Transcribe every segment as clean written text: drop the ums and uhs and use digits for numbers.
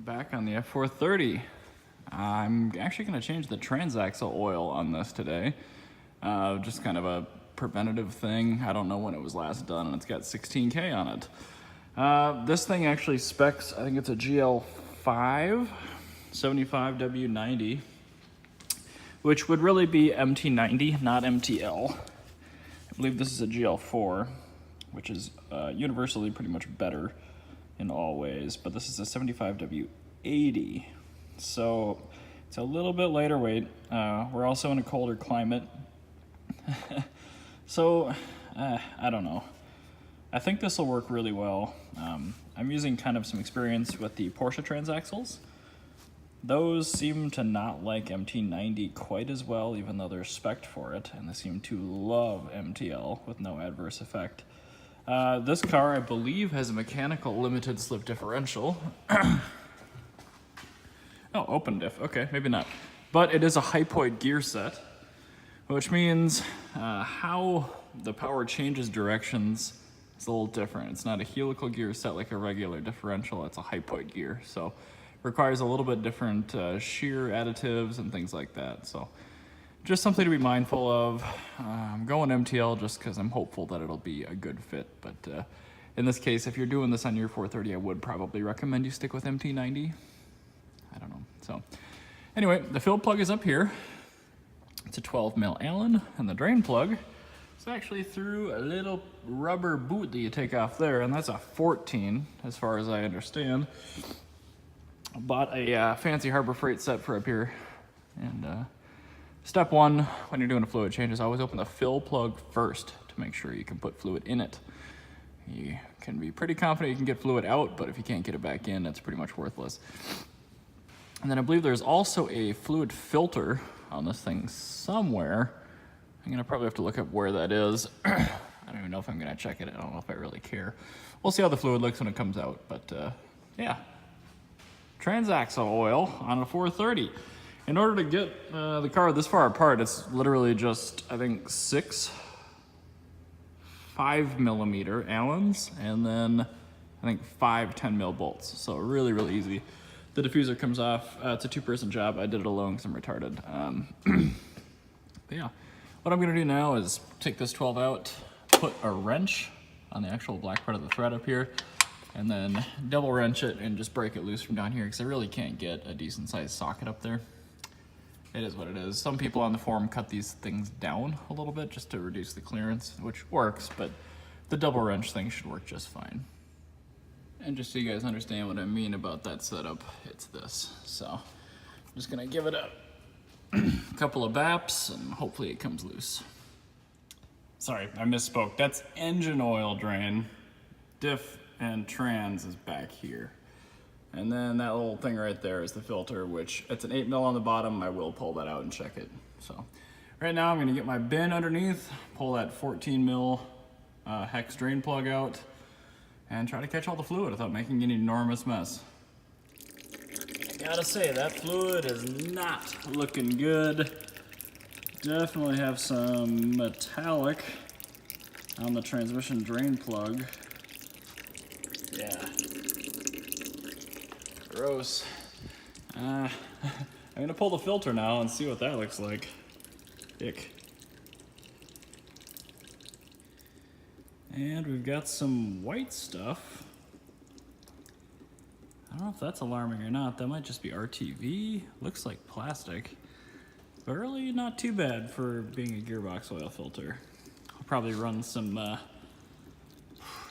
Back on the F430. I'm actually going to change the transaxle oil on this today. Just kind of a preventative thing. I don't know when it was last done, and it's got 16K on it. This thing actually specs, I think it's a GL5 75W90, which would really be MT90, not MTL. I believe this is a GL4, which is universally pretty much better in all ways, but this is a 75W80. So it's a little bit lighter weight. We're also in a colder climate. So, I don't know. I think this will work really well. I'm using kind of some experience with the Porsche transaxles. Those seem to not like MT90 quite as well, even though they're spec'd for it, and they seem to love MTL with no adverse effect. This car, I believe, has a mechanical limited slip differential. Oh, open diff, okay, maybe not. But it is a hypoid gear set, which means how the power changes directions is a little different. It's not a helical gear set like a regular differential, it's a hypoid gear. So requires a little bit different shear additives and things like that. So just something to be mindful of. I'm going MTL just because I'm hopeful that it'll be a good fit. But in this case, if you're doing this on your 430, I would probably recommend you stick with MT90. I don't know. So anyway, the fill plug is up here. It's a 12 mil Allen, and the drain plug is actually through a little rubber boot that you take off there, and that's a 14 as far as I understand. I bought a fancy Harbor Freight set for up here, and step one when you're doing a fluid change is always open the fill plug first to make sure you can put fluid in it. You can be pretty confident you can get fluid out, but if you can't get it back in, it's pretty much worthless. And then I believe there's also a fluid filter on this thing somewhere. I'm gonna probably have to look up where that is. I don't even know if I'm gonna check it. I don't know if I really care. We'll see how the fluid looks when it comes out, but yeah. Transaxle oil on a 430. In order to get the car this far apart, it's literally just, I think, 6 5mm Allens, and then I think 5 10 mil bolts. So really, really easy. The diffuser comes off. It's a two-person job. I did it alone because I'm retarded. But yeah, what I'm gonna do now is take this 12 out, put a wrench on the actual black part of the thread up here, and then double wrench it and just break it loose from down here because I really can't get a decent sized socket up there. It is what it is. Some people on the forum cut these things down a little bit just to reduce the clearance, which works, but the double wrench thing should work just fine. And just so you guys understand what I mean about that setup, it's this. So I'm just gonna give it a couple of baps and hopefully it comes loose. Sorry, I misspoke. That's engine oil drain. Diff and trans is back here. And then that little thing right there is the filter, which it's an 8 mil on the bottom. I will pull that out and check it. So right now I'm gonna get my bin underneath, pull that 14 mil hex drain plug out, and try to catch all the fluid without making an enormous mess. Gotta say, that fluid is not looking good. Definitely have some metallic on the transmission drain plug. Yeah. Gross. I'm gonna pull the filter now and see what that looks like. Ick. And we've got some white stuff. I don't know if that's alarming or not. That might just be RTV. Looks like plastic. But really not too bad for being a gearbox oil filter. I'll probably run some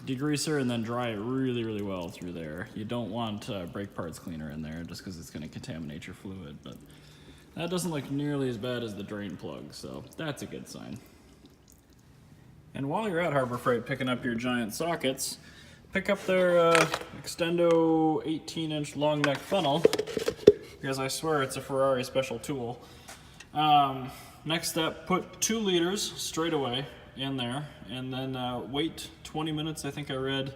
degreaser and then dry it really, really well through there. You don't want brake parts cleaner in there just because it's going to contaminate your fluid. But that doesn't look nearly as bad as the drain plug, so that's a good sign. And while you're at Harbor Freight picking up your giant sockets, pick up their Extendo 18-inch long neck funnel, because I swear it's a Ferrari special tool. Next step, put 2 liters straight away in there, and then wait 20 minutes, I think I read,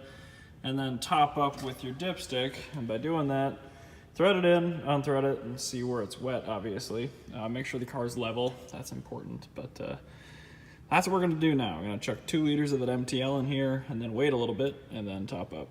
and then top up with your dipstick. And by doing that, thread it in, unthread it, and see where it's wet, obviously. Make sure the car's level, that's important, but that's what we're gonna do now. I'm gonna chuck 2 liters of that MTL in here and then wait a little bit and then top up.